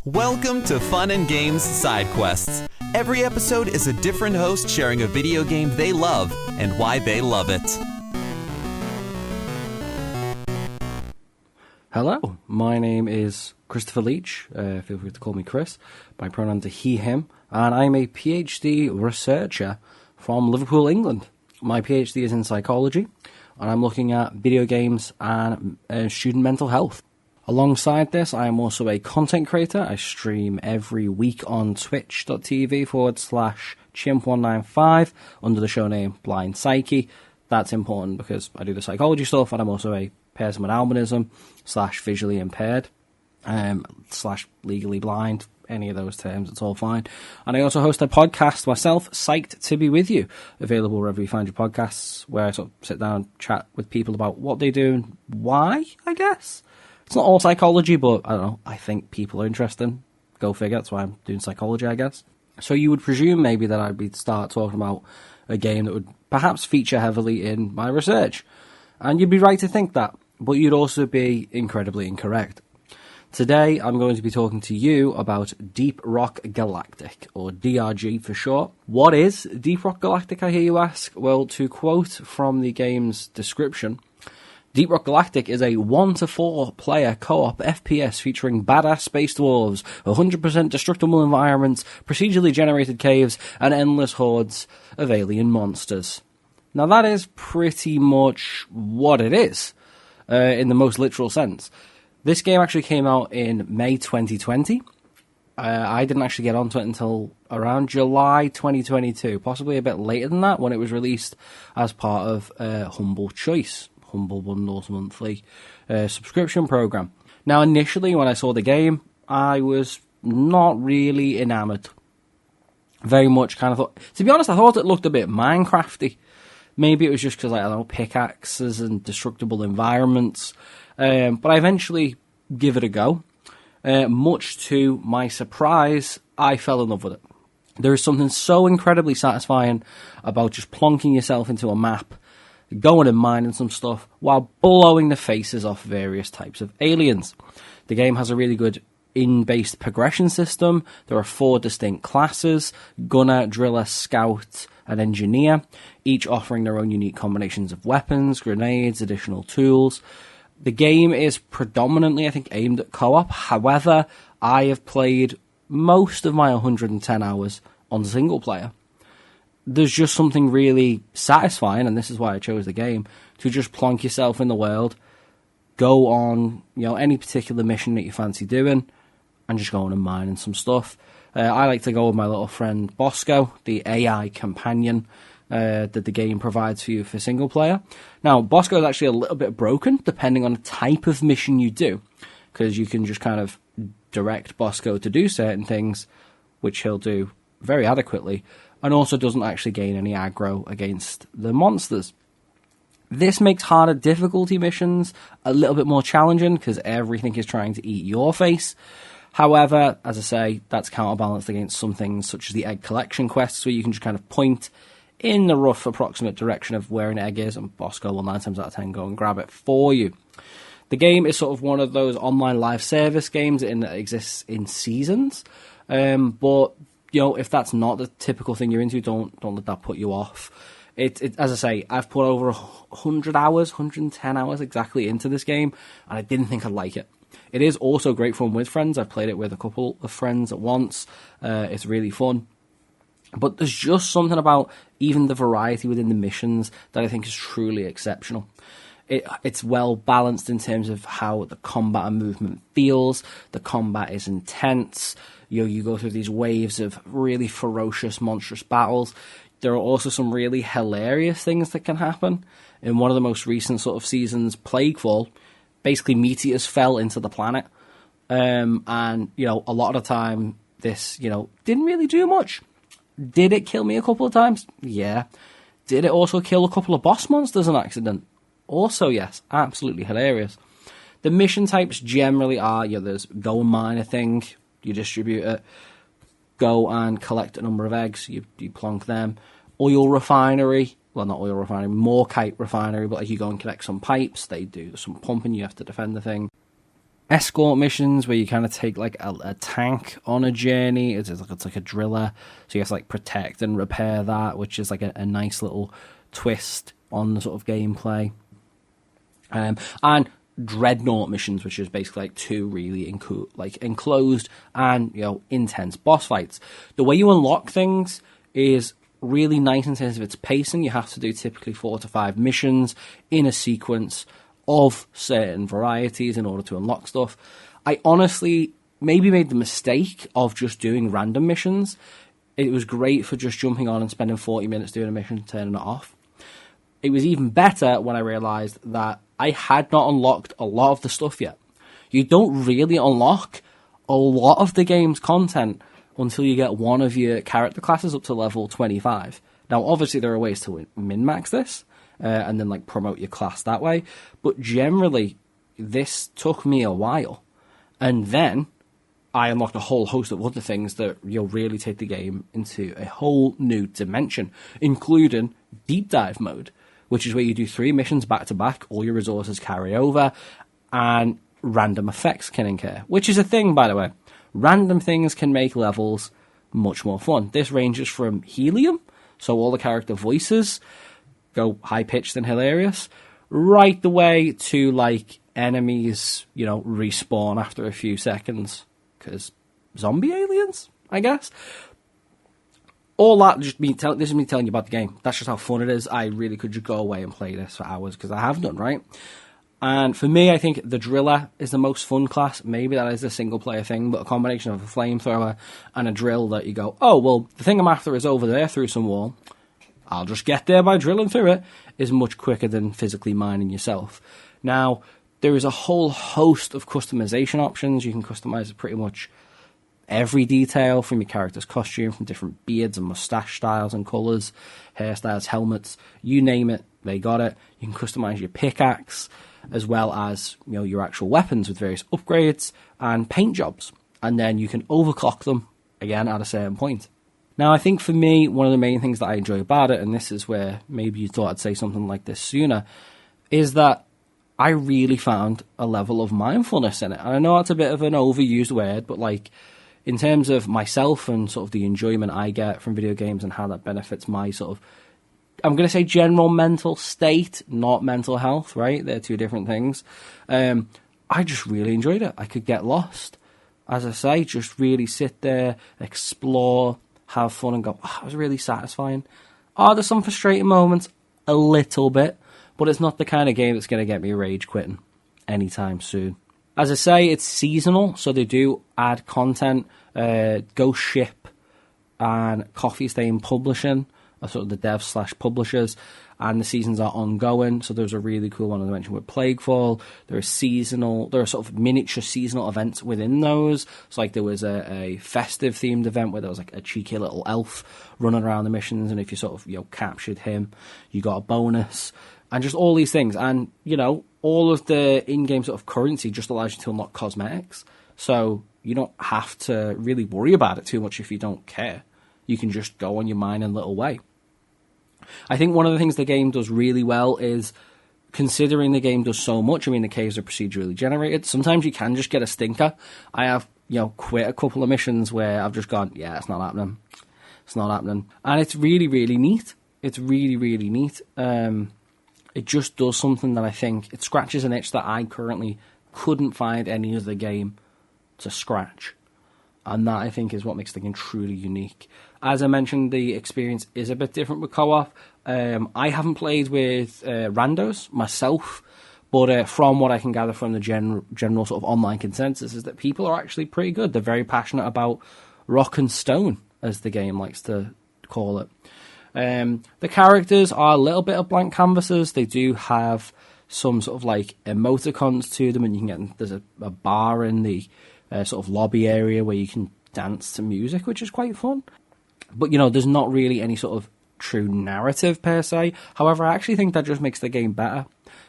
Welcome to Fun and Games Side Quests. Every episode is a different host sharing a video game they love and why they love it. Hello, my name is Christopher Leech. Feel free to call me Chris. My pronouns are he, him, and I'm a PhD researcher from Liverpool, England. My PhD is in psychology, and I'm looking at video games and student mental health. Alongside this, I am also a content creator. I stream every week on twitch.tv/chimp195 under the show name Blind Psyche. That's important because I do the psychology stuff, and I'm also a person with albinism / visually impaired / legally blind. Any of those terms, it's all fine. And I also host a podcast myself, Psyched to Be With You, available wherever you find your podcasts, where I sort of sit down and chat with people about what they do and why, I guess. It's not all psychology, but I don't know, I think people are interested. Go figure, that's why I'm doing psychology, I guess. So you would presume maybe that I'd start talking about a game that would perhaps feature heavily in my research. And you'd be right to think that, but you'd also be incredibly incorrect. Today, I'm going to be talking to you about Deep Rock Galactic, or DRG for short. What is Deep Rock Galactic, I hear you ask? Well, to quote from the game's description, Deep Rock Galactic is a 1 to 4 player co-op FPS featuring badass space dwarves, 100% destructible environments, procedurally generated caves, and endless hordes of alien monsters. Now that is pretty much what it is, in the most literal sense. This game actually came out in May 2020. I didn't actually get onto it until around July 2022, possibly a bit later than that, when it was released as part of Humble Choice. Humble Bundles monthly subscription program. Now, initially, when I saw the game, I was not really enamoured. Very much kind of thought... To be honest, I thought it looked a bit Minecrafty. Maybe it was just because, I don't know, pickaxes and destructible environments. But I eventually give it a go. Much to my surprise, I fell in love with it. There is something so incredibly satisfying about just plonking yourself into a map, going and mining some stuff while blowing the faces off various types of aliens. The game has a really good in-based progression system. There are 4 distinct classes: gunner, driller, scout, and engineer, each offering their own unique combinations of weapons, grenades, additional tools. The game is predominantly, I think, aimed at co-op. However, I have played most of my 110 hours on single player. There's just something really satisfying, and this is why I chose the game, to just plonk yourself in the world, go on, any particular mission that you fancy doing, and just go on and mining some stuff. I like to go with my little friend Bosco, the AI companion that the game provides for you for single player. Now, Bosco is actually a little bit broken, depending on the type of mission you do, because you can just kind of direct Bosco to do certain things, which he'll do very adequately, and also doesn't actually gain any aggro against the monsters. This makes harder difficulty missions a little bit more challenging because everything is trying to eat your face. However, as I say, that's counterbalanced against some things such as the egg collection quests, where you can just kind of point in the rough approximate direction of where an egg is, and Bosco will 9 times out of 10 go and grab it for you. The game is sort of one of those online live service games that exists in seasons, but if that's not the typical thing you're into, don't let that put you off. It as I say, I've put over 100 hours, 110 hours exactly into this game, and I didn't think I'd like it. It is also great fun with friends. I've played it with a couple of friends at once. It's really fun. But there's just something about even the variety within the missions that I think is truly exceptional. It's well balanced in terms of how the combat and movement feels. The combat is intense. You go through these waves of really ferocious, monstrous battles. There are also some really hilarious things that can happen. In one of the most recent sort of seasons, Plaguefall, basically meteors fell into the planet. And, a lot of the time, this, didn't really do much. Did it kill me a couple of times? Yeah. Did it also kill a couple of boss monsters on accident? Also, yes. Absolutely hilarious. The mission types generally are, there's go and mine a thing, you distribute it, go and collect a number of eggs, you plonk them. Oil refinery, well, not oil refinery, Morkite refinery, but you go and collect some pipes, they do some pumping, you have to defend the thing. escort missions where you kind of take like a tank on a journey. It's like a driller, so you have to like protect and repair that, which is like a nice little twist on the sort of gameplay. And dreadnought missions, which is basically like two really enclosed and intense boss fights. The way you unlock things is really nice in terms of its pacing. You have to do typically 4 to 5 missions in a sequence of certain varieties in order to unlock stuff. I honestly maybe made the mistake of just doing random missions. It was great for just jumping on and spending 40 minutes doing a mission and turning it off. It was even better when I realised that I had not unlocked a lot of the stuff yet. You don't really unlock a lot of the game's content until you get one of your character classes up to level 25. Now, obviously, there are ways to min-max this and then like promote your class that way. But generally, this took me a while. And then I unlocked a whole host of other things that you'll really take the game into a whole new dimension, including deep dive mode, which is where you do 3 missions back to back, all your resources carry over, and random effects can occur, which is a thing, by the way. Random things can make levels much more fun. This ranges from helium, so all the character voices go high-pitched and hilarious, right the way to, like, enemies, respawn after a few seconds, because zombie aliens, I guess. All that, this is me telling you about the game. That's just how fun it is. I really could just go away and play this for hours, because I have done, right? And for me, I think the driller is the most fun class. Maybe that is a single-player thing, but a combination of a flamethrower and a drill that you go, oh, well, the thing I'm after is over there through some wall. I'll just get there by drilling through it, is much quicker than physically mining yourself. Now, there is a whole host of customization options. You can customize pretty much every detail from your character's costume, from different beards and mustache styles and colours, hairstyles, helmets, you name it, they got it. You can customize your pickaxe, as well as your actual weapons with various upgrades and paint jobs. And then you can overclock them, again, at a certain point. Now, I think for me, one of the main things that I enjoy about it, and this is where maybe you thought I'd say something like this sooner, is that I really found a level of mindfulness in it. And I know it's a bit of an overused word, but like, in terms of myself and sort of the enjoyment I get from video games and how that benefits my sort of, I'm going to say general mental state, not mental health, right? They're two different things. I just really enjoyed it. I could get lost. As I say, just really sit there, explore, have fun and go, oh, it was really satisfying. Oh, there's some frustrating moments, a little bit, but it's not the kind of game that's going to get me rage quitting anytime soon. As I say, it's seasonal, so they do add content. Ghost Ship and Coffee Stain Publishing are sort of the devs / publishers, and the seasons are ongoing. So there's a really cool one I mentioned with Plaguefall. There are sort of miniature seasonal events within those. So like there was a festive themed event where there was like a cheeky little elf running around the missions, and if you sort of captured him, you got a bonus, and just all these things. And all of the in-game sort of currency just allows you to unlock cosmetics. So you don't have to really worry about it too much if you don't care. You can just go on your mining little way. I think one of the things the game does really well is, considering the game does so much, I mean, the caves are procedurally generated, sometimes you can just get a stinker. I have, quit a couple of missions where I've just gone, yeah, it's not happening. It's not happening. And it's really, really neat. It's really, really neat. It just does something that I think, it scratches an itch that I currently couldn't find any other game to scratch. And that, I think, is what makes the game truly unique. As I mentioned, the experience is a bit different with co-op. I haven't played with randos myself, but from what I can gather from the general sort of online consensus is that people are actually pretty good. They're very passionate about rock and stone, as the game likes to call it. The characters are a little bit of blank canvases. They do have some sort of like emoticons to them, and you can get, there's a bar in the sort of lobby area where you can dance to music, which is quite fun. But, there's not really any sort of true narrative per se. However, I actually think that just makes the game better.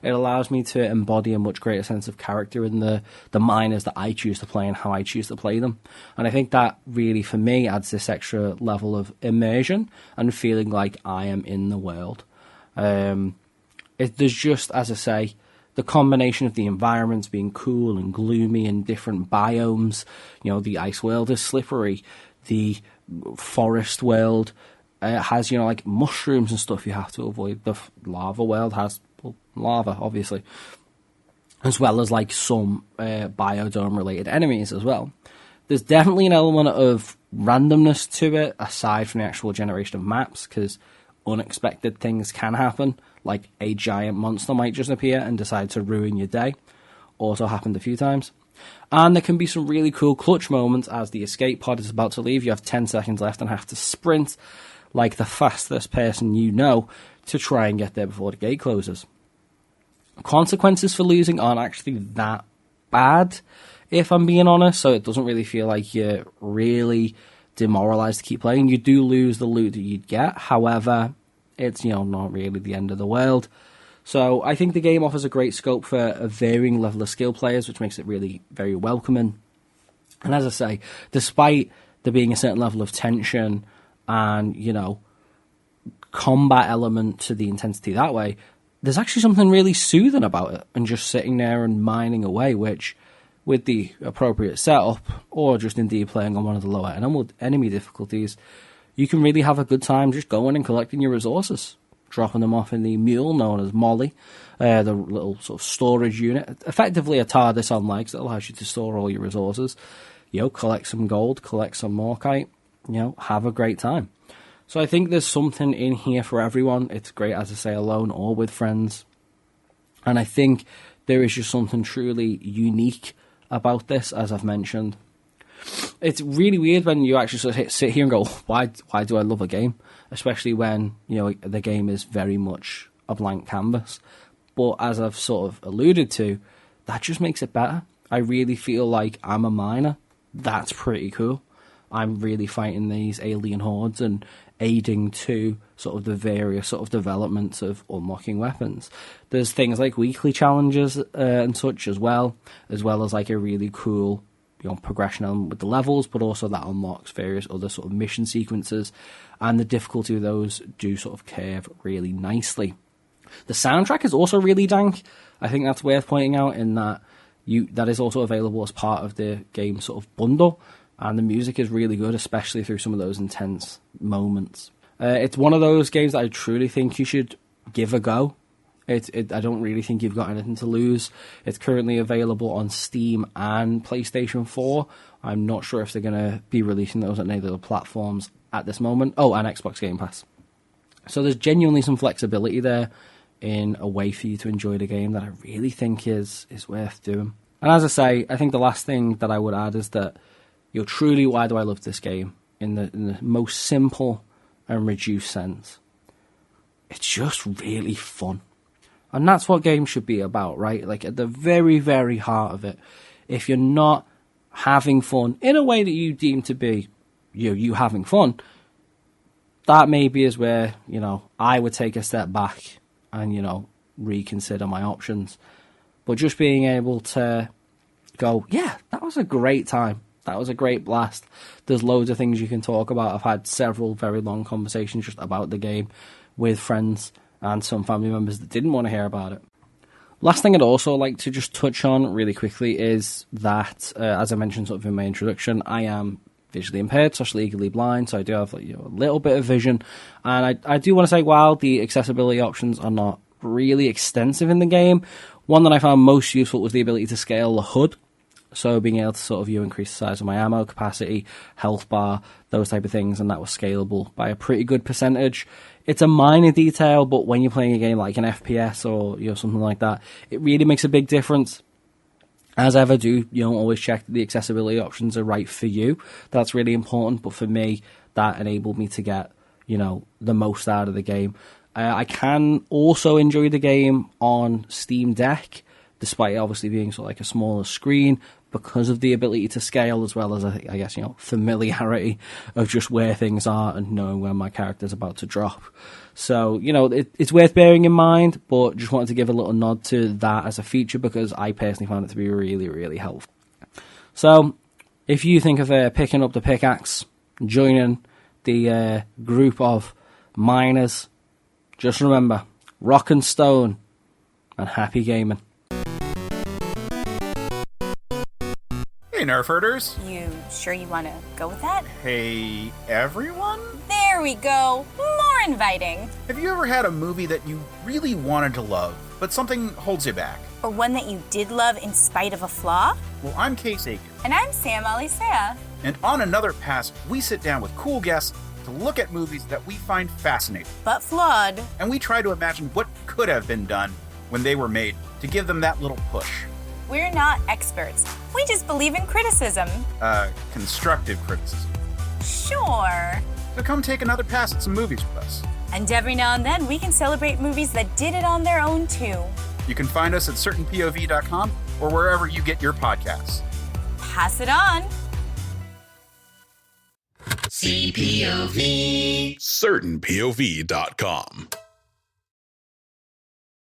It allows me to embody a much greater sense of character in the miners that I choose to play and how I choose to play them. And I think that really, for me, adds this extra level of immersion and feeling like I am in the world. There's just, as I say, the combination of the environments being cool and gloomy and different biomes, the ice world is slippery, the forest world has, like mushrooms and stuff you have to avoid, the lava world has lava, obviously, as well as like some biodome related enemies as well. There's definitely an element of randomness to it, aside from the actual generation of maps, because unexpected things can happen, like a giant monster might just appear and decide to ruin your day. Also happened a few times. And there can be some really cool clutch moments as the escape pod is about to leave. You have 10 seconds left and have to sprint like the fastest person you know to try and get there before the gate closes. Consequences for losing aren't actually that bad, if I'm being honest, so it doesn't really feel like you're really demoralized to keep playing. You do lose the loot that you'd get, however, it's not really the end of the world. So I think the game offers a great scope for a varying level of skill players, which makes it really very welcoming. And as I say, despite there being a certain level of tension and combat element to the intensity that way, there's actually something really soothing about it, and just sitting there and mining away, which, with the appropriate setup, or just indeed playing on one of the lower enemy difficulties, you can really have a good time just going and collecting your resources, dropping them off in the mule known as Molly, the little sort of storage unit, effectively a TARDIS on legs that allows you to store all your resources, collect some gold, collect some Morkite, have a great time. So I think there's something in here for everyone. It's great, as I say, alone or with friends. And I think there is just something truly unique about this, as I've mentioned. It's really weird when you actually sort of sit here and go, why do I love a game? Especially when, the game is very much a blank canvas. But as I've sort of alluded to, that just makes it better. I really feel like I'm a miner. That's pretty cool. I'm really fighting these alien hordes and aiding to sort of the various sort of developments of unlocking weapons. There's things like weekly challenges and such as well as like a really cool progression element with the levels, but also that unlocks various other sort of mission sequences, and the difficulty of those do sort of curve really nicely. The soundtrack is also really dank. I think that's worth pointing out, in that that is also available as part of the game sort of bundle. And the music is really good, especially through some of those intense moments. It's one of those games that I truly think you should give a go. I don't really think you've got anything to lose. It's currently available on Steam and PlayStation 4. I'm not sure if they're going to be releasing those on any other platforms at this moment. Oh, and Xbox Game Pass. So there's genuinely some flexibility there in a way for you to enjoy the game that I really think is worth doing. And as I say, I think the last thing that I would add is that truly, why do I love this game? In the most simple and reduced sense, it's just really fun. And that's what games should be about, right? Like, at the very, very heart of it, if you're not having fun in a way that you deem to be you having fun, that maybe is where, I would take a step back and, reconsider my options. But just being able to go, yeah, that was a great time. That was a great blast. There's loads of things you can talk about. I've had several very long conversations just about the game with friends and some family members that didn't want to hear about it. Last thing I'd also like to just touch on really quickly is that, as I mentioned sort of in my introduction, I am visually impaired, / legally blind, so I do have a little bit of vision. And I do want to say, while the accessibility options are not really extensive in the game, one that I found most useful was the ability to scale the HUD. So being able to sort of increase the size of my ammo capacity, health bar, those type of things, and that was scalable by a pretty good percentage. It's a minor detail, but when you're playing a game like an FPS or something like that, it really makes a big difference. As ever, always check that the accessibility options are right for you. That's really important, but for me, that enabled me to get the most out of the game. I can also enjoy the game on Steam Deck, despite it obviously being sort of like a smaller screen, because of the ability to scale, as well as, I guess, familiarity of just where things are and knowing when my character's about to drop. So, it's worth bearing in mind, but just wanted to give a little nod to that as a feature, because I personally found it to be really, really helpful. So, if you think of picking up the pickaxe, joining the group of miners, just remember, rock and stone, and happy gaming. Hey, Nerf herders. You sure you want to go with that? Hey, everyone? There we go. More inviting. Have you ever had a movie that you really wanted to love, but something holds you back? Or one that you did love in spite of a flaw? Well, I'm Case Aiken. And I'm Sam Alisea. And on Another Pass, we sit down with cool guests to look at movies that we find fascinating. But flawed. And we try to imagine what could have been done when they were made to give them that little push. We're not experts. We just believe in criticism. Constructive criticism. Sure. So come take another pass at some movies with us. And every now and then, we can celebrate movies that did it on their own, too. You can find us at certainpov.com or wherever you get your podcasts. Pass it on. CPOV. certainpov.com.